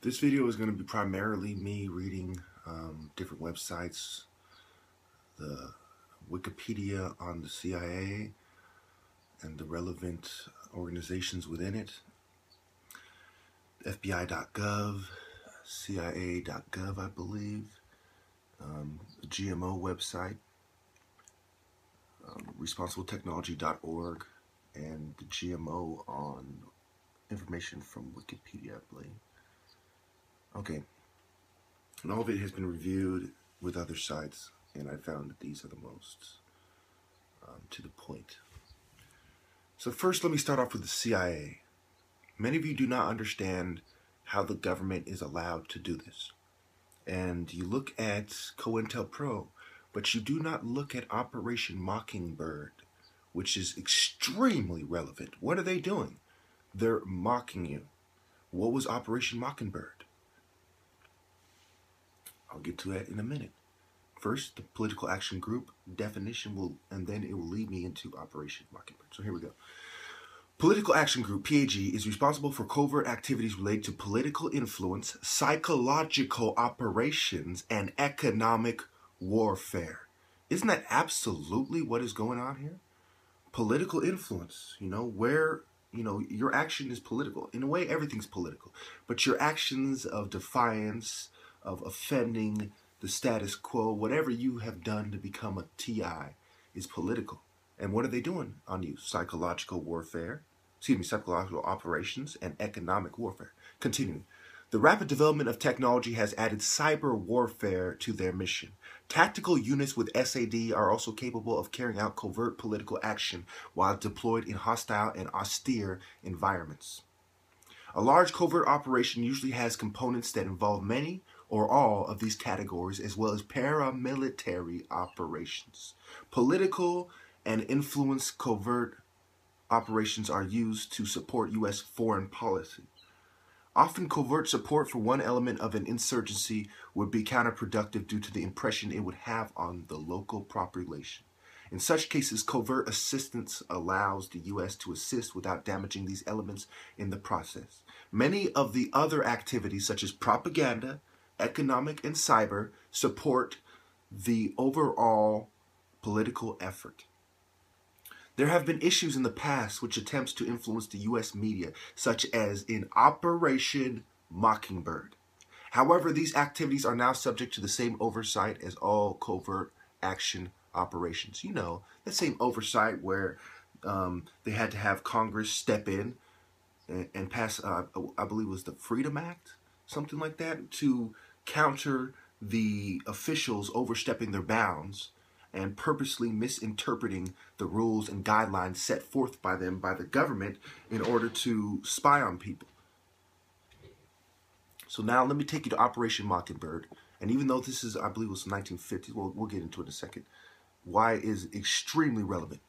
This video is going to be primarily me reading different websites, the Wikipedia on the CIA and the relevant organizations within it, FBI.gov, CIA.gov, I believe, the GMO website, responsibletechnology.org, and the GMO on information from Wikipedia, I believe. Okay, and all of it has been reviewed with other sites, and I found that these are the most to the point. So first, let me start off with the CIA. Many of you do not understand how the government is allowed to do this. And you look at COINTELPRO, but you do not look at Operation Mockingbird, which is extremely relevant. What are they doing? They're mocking you. What was Operation Mockingbird? I'll get to that in a minute. First, the political action group definition and then it will lead me into Operation Mockingbird. So here we go. Political Action Group, PAG, is responsible for covert activities related to political influence, psychological operations, and economic warfare. Isn't that absolutely what is going on here? Political influence, where, your action is political. In a way, everything's political. But your actions of defiance, of offending the status quo, whatever you have done to become a TI is political. And what are they doing on you? Psychological operations and economic warfare. Continuing. The rapid development of technology has added cyber warfare to their mission. Tactical units with SAD are also capable of carrying out covert political action while deployed in hostile and austere environments. A large covert operation usually has components that involve many or all of these categories, as well as paramilitary operations. Political and influence covert operations are used to support U.S. foreign policy. Often covert support for one element of an insurgency would be counterproductive due to the impression it would have on the local population. In such cases, covert assistance allows the U.S. to assist without damaging these elements in the process. Many of the other activities, such as propaganda, economic, and cyber, support the overall political effort. There have been issues in the past which attempts to influence the U.S. media, such as in Operation Mockingbird. However, these activities are now subject to the same oversight as all covert action operations. The same oversight where they had to have Congress step in and pass, I believe it was the Freedom Act, something like that, to counter the officials overstepping their bounds and purposely misinterpreting the rules and guidelines set forth by them, by the government, in order to spy on people. So now let me take you to Operation Mockingbird. And even though this is, I believe it was 1950s, we'll get into it in a second, why it is extremely relevant.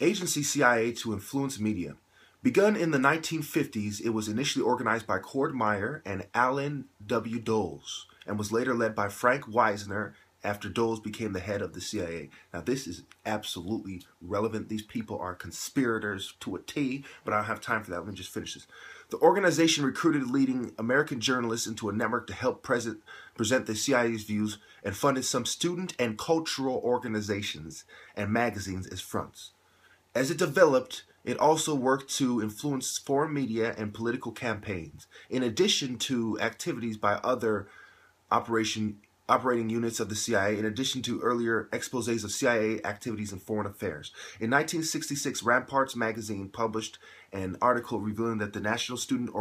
Agency CIA to influence media. Begun in the 1950s, it was initially organized by Cord Meyer and Alan W. Dulles, and was later led by Frank Wisner after Dulles became the head of the CIA. Now, this is absolutely relevant. These people are conspirators to a T, but I don't have time for that. Let me just finish this. The organization recruited leading American journalists into a network to help present the CIA's views and funded some student and cultural organizations and magazines as fronts. As it developed, it also worked to influence foreign media and political campaigns, in addition to activities by other operating units of the CIA, in addition to earlier exposés of CIA activities in foreign affairs. In 1966, Ramparts magazine published an article revealing that the National Student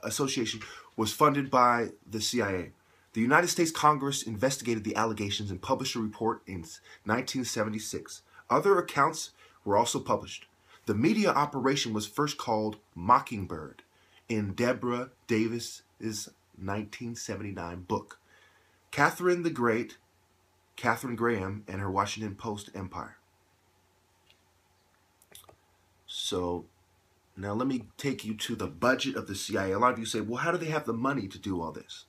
Association was funded by the CIA. The United States Congress investigated the allegations and published a report in 1976. Other accounts were also published. The media operation was first called Mockingbird in Deborah Davis's 1979 book, Catherine the Great, Catherine Graham, and her Washington Post Empire. So now let me take you to the budget of the CIA. A lot of you say, well, how do they have the money to do all this?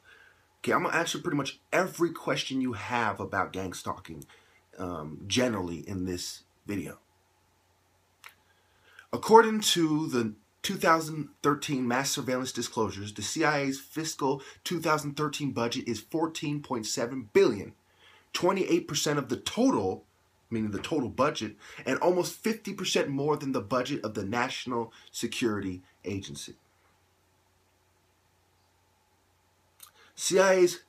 Okay, I'm going to answer pretty much every question you have about gang stalking generally in this video. According to the 2013 mass surveillance disclosures, the CIA's fiscal 2013 budget is $14.7 billion, 28% of the total, meaning the total budget, and almost 50% more than the budget of the National Security Agency. CIA's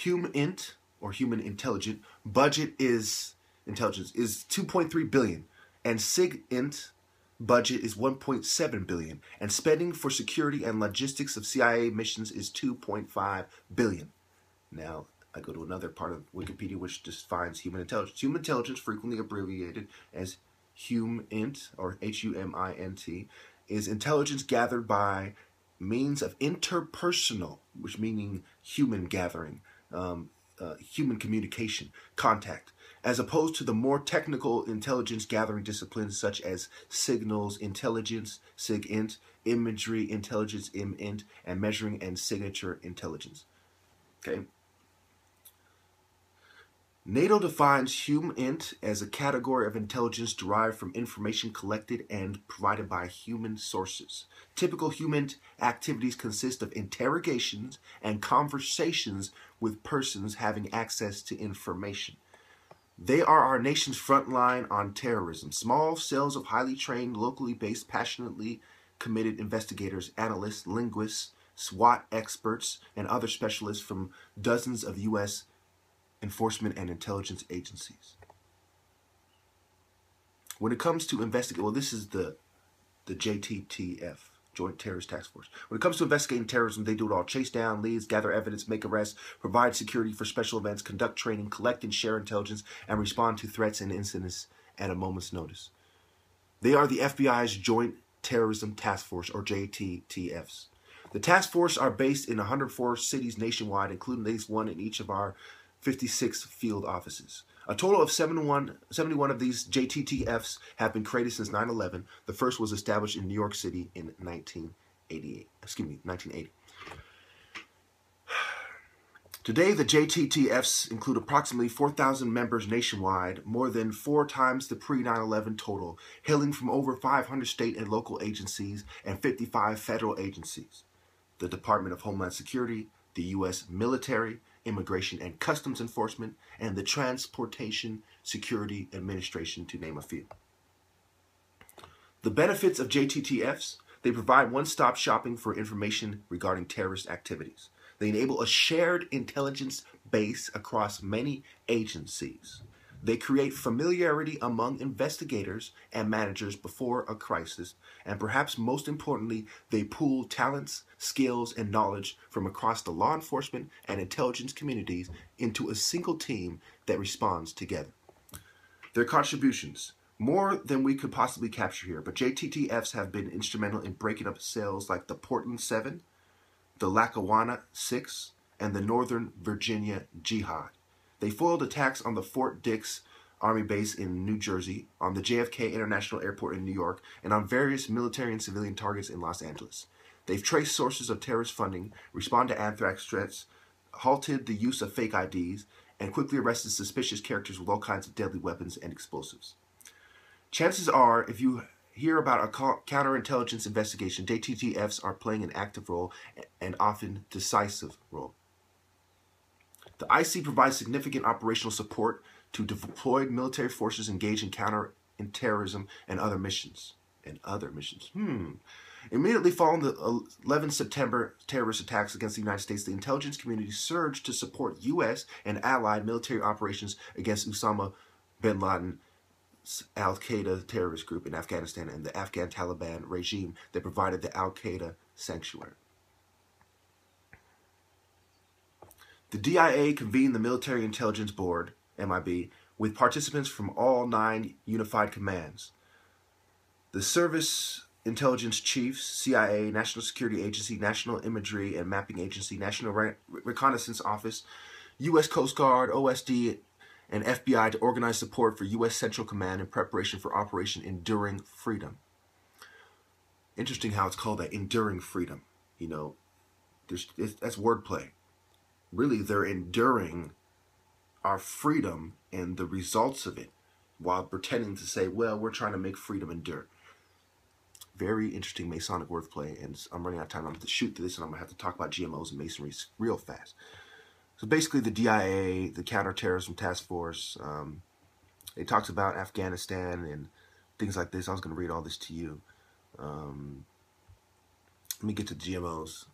HUMINT, or Human Intelligence, budget is 2.3 billion, and SIGINT budget is 1.7 billion, and spending for security and logistics of CIA missions is 2.5 billion. Now, I go to another part of Wikipedia which defines human intelligence. Human intelligence, frequently abbreviated as HUMINT, or HUMINT, is intelligence gathered by means of interpersonal, which meaning human gathering, human communication, contact, as opposed to the more technical intelligence gathering disciplines such as signals intelligence, SIGINT, imagery intelligence, IMINT, and measuring and signature intelligence. Okay. NATO defines HUMINT as a category of intelligence derived from information collected and provided by human sources. Typical HUMINT activities consist of interrogations and conversations with persons having access to information. They are our nation's front line on terrorism. Small cells of highly trained, locally based, passionately committed investigators, analysts, linguists, SWAT experts, and other specialists from dozens of U.S. enforcement and intelligence agencies. When it comes to investigate, well, this is the jttf, Joint Terrorist Task Force. When it comes to investigating terrorism, they do it all: chase down leads, gather evidence, make arrests, provide security for special events, conduct training, collect and share intelligence, and respond to threats and incidents at a moment's notice. They are the FBI's Joint Terrorism Task Force, or JTTFs. The task force are based in 104 cities nationwide, including at least one in each of our 56 field offices. A total of 71 of these JTTFs have been created since 9/11. The first was established in New York City in 1980. Today, the JTTFs include approximately 4,000 members nationwide, more than 4 times the pre-9/11 total, hailing from over 500 state and local agencies and 55 federal agencies: the Department of Homeland Security, the U.S. Military, Immigration and Customs Enforcement, and the Transportation Security Administration, to name a few. The benefits of JTTFs: they provide one-stop shopping for information regarding terrorist activities. They enable a shared intelligence base across many agencies. They create familiarity among investigators and managers before a crisis, and perhaps most importantly, they pool talents, skills, and knowledge from across the law enforcement and intelligence communities into a single team that responds together. Their contributions: more than we could possibly capture here, but JTTFs have been instrumental in breaking up cells like the Portland 7, the Lackawanna 6, and the Northern Virginia Jihad. They foiled attacks on the Fort Dix Army Base in New Jersey, on the JFK International Airport in New York, and on various military and civilian targets in Los Angeles. They've traced sources of terrorist funding, responded to anthrax threats, halted the use of fake IDs, and quickly arrested suspicious characters with all kinds of deadly weapons and explosives. Chances are, if you hear about a counterintelligence investigation, JTTFs are playing an active role, and often decisive role. The IC provides significant operational support to deployed military forces engaged in counter-terrorism and other missions. Immediately following the 11 September terrorist attacks against the United States, the intelligence community surged to support U.S. and allied military operations against Osama bin Laden's al-Qaeda terrorist group in Afghanistan and the Afghan Taliban regime that provided the al-Qaeda sanctuary. The DIA convened the Military Intelligence Board, MIB, with participants from all 9 unified commands: the Service Intelligence Chiefs, CIA, National Security Agency, National Imagery and Mapping Agency, National Reconnaissance Office, U.S. Coast Guard, OSD, and FBI to organize support for U.S. Central Command in preparation for Operation Enduring Freedom. Interesting how it's called that, Enduring Freedom. You know, that's wordplay. Really, they're enduring our freedom and the results of it while pretending to say, well, we're trying to make freedom endure. Very interesting Masonic wordplay, and I'm running out of time. I'm going to shoot through this, and I'm going to have to talk about GMOs and Masonry real fast. So basically, the DIA, the Counterterrorism Task Force, it talks about Afghanistan and things like this. I was going to read all this to you. Let me get to GMOs,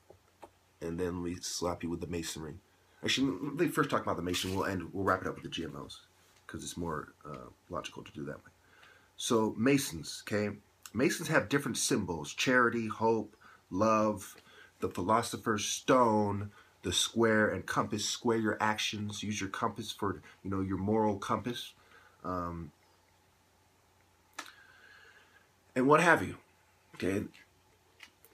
and then let me slap you with the Masonry. Actually, let me first talk about the Masonry. We'll wrap it up with the GMOs, because it's more logical to do that way. So Masons, okay? Masons have different symbols: charity, hope, love, the philosopher's stone, the square and compass. Square your actions. Use your compass for, your moral compass. And what have you, okay?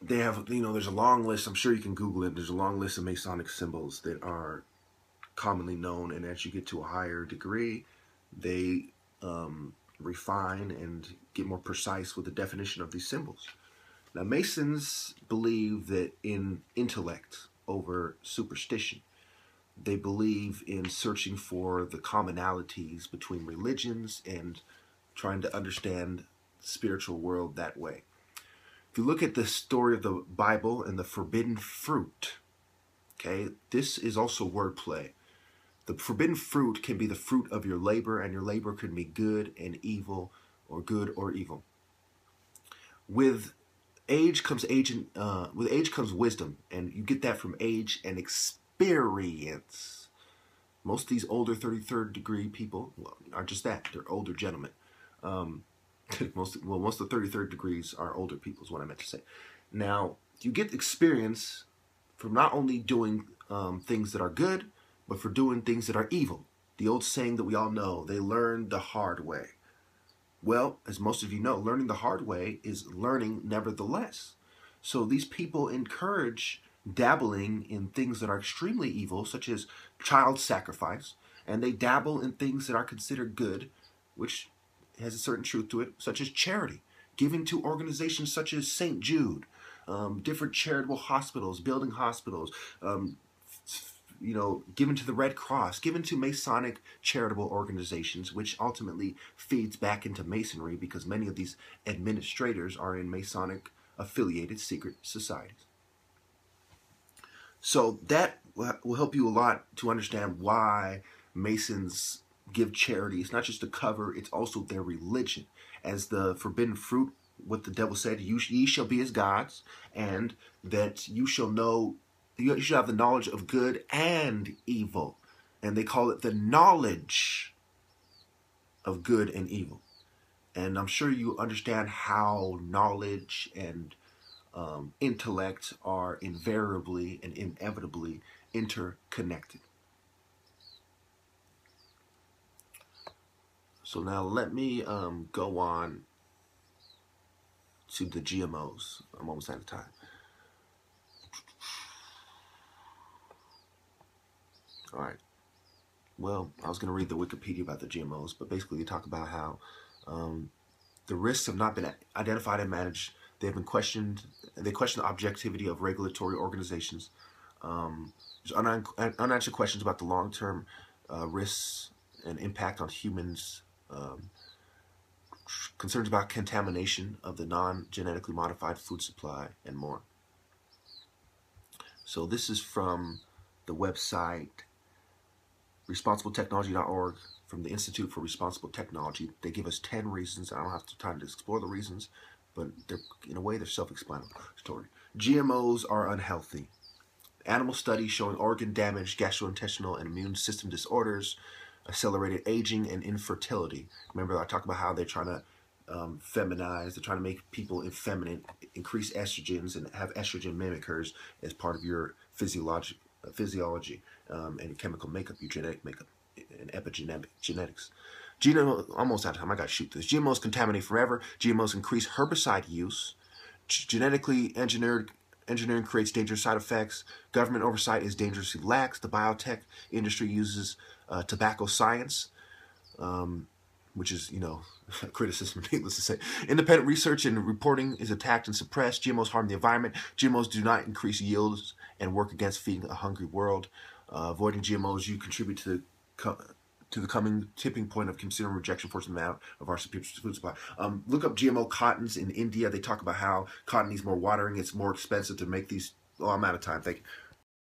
They have, there's a long list. I'm sure you can Google it. There's a long list of Masonic symbols that are commonly known. And as you get to a higher degree, they refine and get more precise with the definition of these symbols. Now, Masons believe that in intellect over superstition. They believe in searching for the commonalities between religions and trying to understand the spiritual world that way. If you look at the story of the Bible and the forbidden fruit, okay, this is also wordplay. The forbidden fruit can be the fruit of your labor, and your labor can be good and evil, or good or evil. With age comes wisdom, and you get that from age and experience. Most of these older 33rd degree people are just that. They're older gentlemen. Most of the 33rd degrees are older people, is what I meant to say. Now, you get experience from not only doing things that are good, but for doing things that are evil. The old saying that we all know, they learn the hard way. Well, as most of you know, learning the hard way is learning nevertheless. So these people encourage dabbling in things that are extremely evil, such as child sacrifice, and they dabble in things that are considered good, which has a certain truth to it, such as charity, giving to organizations such as St. Jude, different charitable hospitals, building hospitals, given to the Red Cross, given to Masonic charitable organizations, which ultimately feeds back into Masonry, because many of these administrators are in Masonic affiliated secret societies. So that will help you a lot to understand why Masons give charity. It's not just a cover, it's also their religion. As the forbidden fruit, what the devil said, ye shall be as gods, and that you shall know, you should have the knowledge of good and evil. And they call it the knowledge of good and evil. And I'm sure you understand how knowledge and intellect are invariably and inevitably interconnected. So now let me go on to the GMOs. I'm almost out of time. All right. Well, I was going to read the Wikipedia about the GMOs, but basically they talk about how the risks have not been identified and managed. They've been questioned. They question the objectivity of regulatory organizations. There's unanswered questions about the long-term risks and impact on humans. Concerns about contamination of the non-genetically modified food supply, and more. So this is from the website responsibletechnology.org, from the Institute for Responsible Technology. They give us 10 reasons. I don't have time to explore the reasons, but in a way they're self-explanatory. GMOs are unhealthy. Animal studies showing organ damage, gastrointestinal and immune system disorders, accelerated aging, and infertility. Remember, I talked about how they're trying to feminize, they're trying to make people effeminate, increase estrogens, and have estrogen mimickers as part of your physiology and chemical makeup, your genetic makeup, and epigenetics. Almost out of time, I got to shoot this. GMOs contaminate forever. GMOs increase herbicide use. Genetically engineering creates dangerous side effects. Government oversight is dangerously lax. The biotech industry uses tobacco science, which is, criticism, needless to say. Independent research and reporting is attacked and suppressed. GMOs harm the environment. GMOs do not increase yields and work against feeding a hungry world. Avoiding GMOs, you contribute to to the coming tipping point of consumer rejection forcing them out of our food supply. Look up GMO cottons in India. They talk about how cotton needs more watering. It's more expensive to make these. Oh, I'm out of time. Thank you.